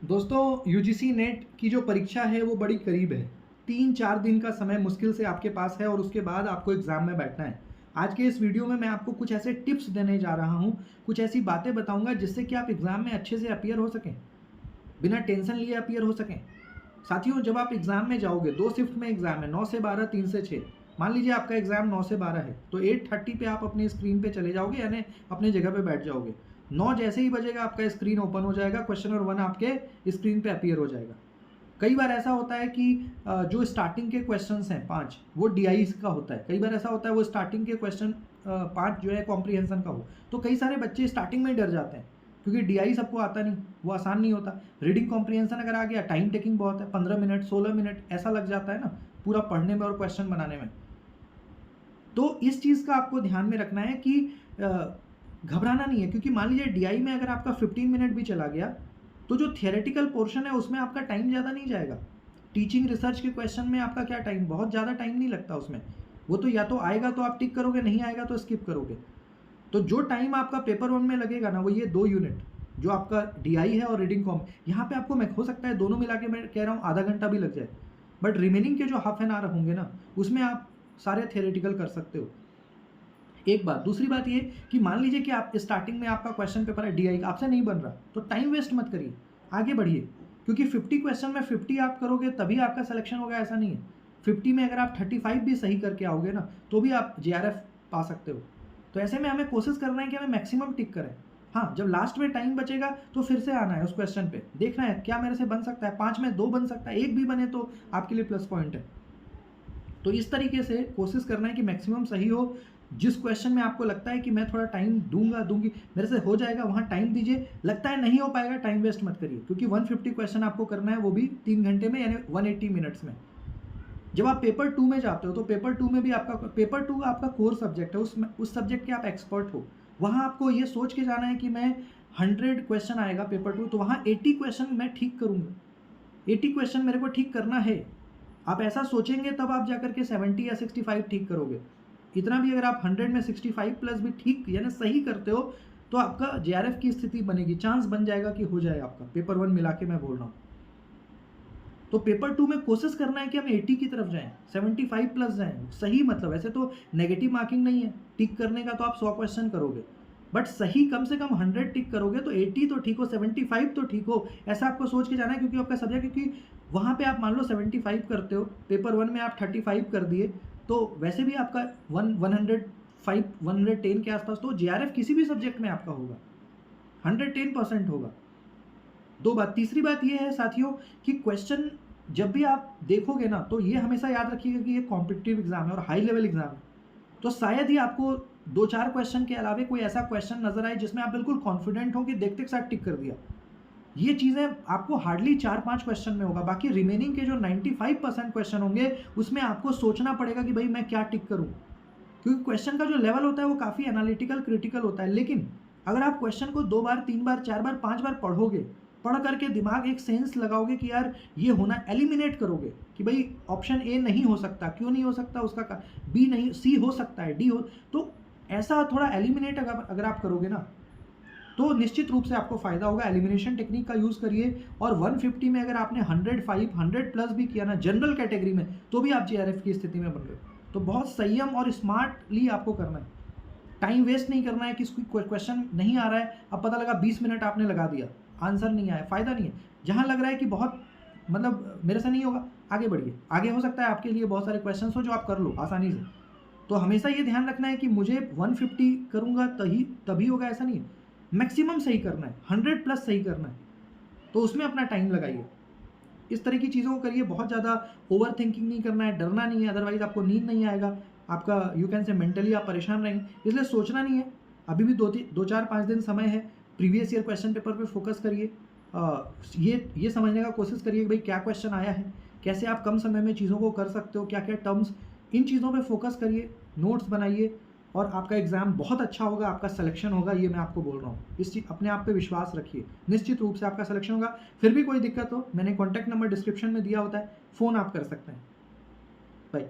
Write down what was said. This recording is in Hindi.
दोस्तों यूजीसी नेट की जो परीक्षा है वो बड़ी करीब है। 3-4 दिन का समय मुश्किल से आपके पास है और उसके बाद आपको एग्ज़ाम में बैठना है। आज के इस वीडियो में मैं आपको कुछ ऐसे टिप्स देने जा रहा हूँ, कुछ ऐसी बातें बताऊँगा जिससे कि आप एग्ज़ाम में अच्छे से अपीयर हो सकें, बिना टेंशन लिए अपीयर हो सकें। साथियों, जब आप एग्ज़ाम में जाओगे, 2 शिफ्ट में एग्ज़ाम है, 9 से 12, 3 से 6। मान लीजिए आपका एग्ज़ाम 9 से 12 है, तो 8:30 पे आप अपनी स्क्रीन पे चले जाओगे, यानी अपनी जगह पे बैठ जाओगे। 9 जैसे ही बजेगा आपका स्क्रीन ओपन हो जाएगा, क्वेश्चन नंबर 1 आपके स्क्रीन पे अपीयर हो जाएगा। कई बार ऐसा होता है कि जो स्टार्टिंग के क्वेश्चंस हैं 5, वो डीआई का होता है। कई बार ऐसा होता है वो स्टार्टिंग के क्वेश्चन 5 जो है कॉम्प्रिहेंशन का हो। तो कई सारे बच्चे स्टार्टिंग में ही डर जाते हैं, क्योंकि डीआई सबको आता नहीं, वो आसान नहीं होता। रीडिंग कॉम्प्रिहेंशन अगर आ गया, टाइम टेकिंग बहुत है, 15 मिनट 16 मिनट ऐसा लग जाता है ना पूरा पढ़ने में और क्वेश्चन बनाने में। तो इस चीज़ का आपको ध्यान में रखना है कि घबराना नहीं है, क्योंकि मान लीजिए डीआई में अगर आपका 15 मिनट भी चला गया, तो जो थियोरेटिकल पोर्शन है उसमें आपका टाइम ज़्यादा नहीं जाएगा। टीचिंग रिसर्च के क्वेश्चन में आपका क्या टाइम, बहुत ज़्यादा टाइम नहीं लगता उसमें। वो तो या तो आएगा तो आप टिक करोगे, नहीं आएगा तो स्किप करोगे। तो जो टाइम आपका पेपर 1 में लगेगा ना, वो ये 2 यूनिट जो आपका डीआई है और रीडिंग कॉम, यहाँ पे आपको मैं हो सकता है दोनों मिला के मैं कह रहा हूँ आधा घंटा भी लग जाए। बट रिमेनिंग के जो हाफ एन आवर होंगे ना, उसमें आप सारे थियोरेटिकल कर सकते हो। एक बात। दूसरी बात ये कि मान लीजिए कि आप स्टार्टिंग में आपका क्वेश्चन पेपर है डीआई का, आपसे नहीं बन रहा, तो टाइम वेस्ट मत करिए, आगे बढ़िए। क्योंकि 50 क्वेश्चन में 50 आप करोगे तभी आपका सिलेक्शन होगा, ऐसा नहीं है। 50 में अगर आप 35 भी सही करके आओगे ना, तो भी आप जेआरएफ पा सकते हो। तो ऐसे में हमें कोशिश करना है कि हमें मैक्सिमम टिक करें। हाँ, जब लास्ट में टाइम बचेगा तो फिर से आना है उस क्वेश्चन पे, देखना है क्या मेरे से बन सकता है। 5 में 2 बन सकता है, 1 भी बने तो आपके लिए प्लस पॉइंट है। तो इस तरीके से कोशिश करना है कि मैक्सिमम सही हो। जिस क्वेश्चन में आपको लगता है कि मैं थोड़ा टाइम दूंगी, मेरे से हो जाएगा, वहाँ टाइम दीजिए। लगता है नहीं हो पाएगा, टाइम वेस्ट मत करिए, क्योंकि 150 क्वेश्चन आपको करना है, वो भी 3 घंटे में, यानी 180 मिनट्स में। जब आप पेपर 2 में जाते हो, तो पेपर 2 में भी आपका पेपर 2 आपका कोर सब्जेक्ट है, उस सब्जेक्ट के आप एक्सपर्ट हो। वहाँ आपको ये सोच के जाना है कि मैं 100 क्वेश्चन आएगा पेपर 2, तो वहाँ 80 क्वेश्चन मैं ठीक करूँगा, 80 क्वेश्चन मेरे को ठीक करना है। आप ऐसा सोचेंगे तब आप जाकर के 70 या 65 ठीक करोगे। इतना भी अगर आप 100 में 65 प्लस भी ठीक यानी सही करते हो, तो आपका जेआरएफ की स्थिति बनेगी, चांस बन जाएगा कि हो जाए आपका पेपर 1 मिला के मैं बोल रहा हूँ। तो पेपर 2 में कोशिश करना है कि हम 80 की तरफ जाएं, 75 प्लस जाएं। सही मतलब ऐसे तो नेगेटिव मार्किंग नहीं है, टिक करने का तो आप 100 क्वेश्चन करोगे, बट सही कम से कम 100 टिक करोगे, तो 80 तो ठीक हो, 75 तो ठीक हो, ऐसा आपको सोच के जाना है। क्योंकि आपका सब्जेक्ट, क्योंकि वहाँ पे आप मान लो 75 करते हो, पेपर 1 में आप 35 कर दिए, तो वैसे भी आपका 110 के आसपास तो जेआरएफ किसी भी सब्जेक्ट में आपका होगा, 110% होगा। 2 बात। तीसरी बात ये है साथियों कि क्वेश्चन जब भी आप देखोगे ना, तो ये हमेशा याद रखिएगा कि ये कॉम्पिटिटिव एग्जाम है और हाई लेवल एग्जाम है। तो शायद ही आपको 2-4 क्वेश्चन के अलावा कोई ऐसा क्वेश्चन नजर आए जिसमें आप बिल्कुल कॉन्फिडेंट हो कि देखते के साथ टिक कर दिया। ये चीज़ें आपको हार्डली 4-5 क्वेश्चन में होगा। बाकी रिमेनिंग के जो 95% क्वेश्चन होंगे, उसमें आपको सोचना पड़ेगा कि भाई मैं क्या टिक करूं, क्योंकि क्वेश्चन का जो लेवल होता है वो काफ़ी एनालिटिकल क्रिटिकल होता है। लेकिन अगर आप क्वेश्चन को 2 बार 3 बार 4 बार 5 बार पढ़ोगे, पढ़ करके दिमाग एक सेंस लगाओगे कि यार ये होना, एलिमिनेट करोगे कि भाई ऑप्शन ए नहीं हो सकता, क्यों नहीं हो सकता, उसका बी नहीं, सी हो सकता है, डी हो, तो ऐसा थोड़ा एलिमिनेट अगर आप करोगे ना, तो निश्चित रूप से आपको फायदा होगा। एलिमिनेशन टेक्निक का यूज करिए। और 150 में अगर आपने 100 प्लस भी किया ना जनरल कैटेगरी में, तो भी आप जेआरएफ की स्थिति में बन रहे हो। तो बहुत संयम और स्मार्टली आपको करना है, टाइम वेस्ट नहीं करना है कि क्वेश्चन नहीं आ रहा है, अब पता लगा 20 मिनट आपने लगा दिया, आंसर नहीं आया, फायदा नहीं है। जहां लग रहा है कि बहुत मतलब मेरे से नहीं होगा, आगे बढ़िए, आगे हो सकता है आपके लिए बहुत सारे क्वेश्चन हो जो आप कर लो आसानी से। तो हमेशा ये ध्यान रखना है कि मुझे 150 करूंगा तभी होगा, ऐसा नहीं है। मैक्सिमम सही करना है, 100 प्लस सही करना है, तो उसमें अपना टाइम लगाइए। इस तरह की चीज़ों को करिए। बहुत ज़्यादा ओवर थिंकिंग नहीं करना है, डरना नहीं है, अदरवाइज आपको नींद नहीं आएगा, आपका यू कैन से मेंटली आप परेशान रहेंगे। इसलिए सोचना नहीं है, अभी भी 2-4-5 दिन समय है। प्रीवियस ईयर क्वेश्चन पेपर पे फोकस करिए। ये समझने का कोशिश करिए कि भाई क्या क्वेश्चन आया है, कैसे आप कम समय में चीज़ों को कर सकते हो, क्या क्या टर्म्स, इन चीज़ों पे फोकस करिए, नोट्स बनाइए, और आपका एग्जाम बहुत अच्छा होगा, आपका सिलेक्शन होगा, ये मैं आपको बोल रहा हूँ। इस चीज अपने आप पे विश्वास रखिए, निश्चित रूप से आपका सिलेक्शन होगा। फिर भी कोई दिक्कत हो, मैंने कॉन्टैक्ट नंबर डिस्क्रिप्शन में दिया होता है, फ़ोन आप कर सकते हैं। बाय।